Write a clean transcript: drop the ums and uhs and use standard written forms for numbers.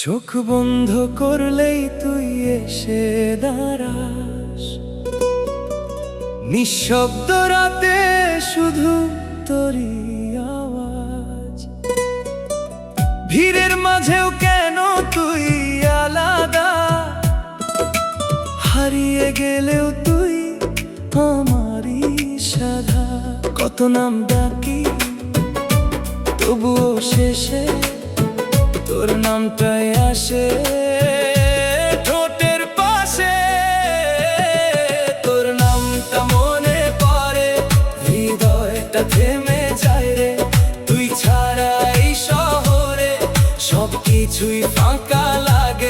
চোখ বন্ধ করলেই তুই এসে দাঁড়াস, নিঃশব্দ রাতে শুধু তোরই আওয়াজ। ভিড়ের মাঝেও কেন তুই আলাদা, হারিয়ে গেলেও তুই আমারই সাধা। কত নাম ডাকি তবুও শেষে তোর নামটাই আসে ঠোঁটের পাশে। তোর নামটা মনে পড়ে, হৃদয়টা থেমে যায় রে। তুই ছাড়া এই শহরে সবকিছুই ফাঁকা লাগে।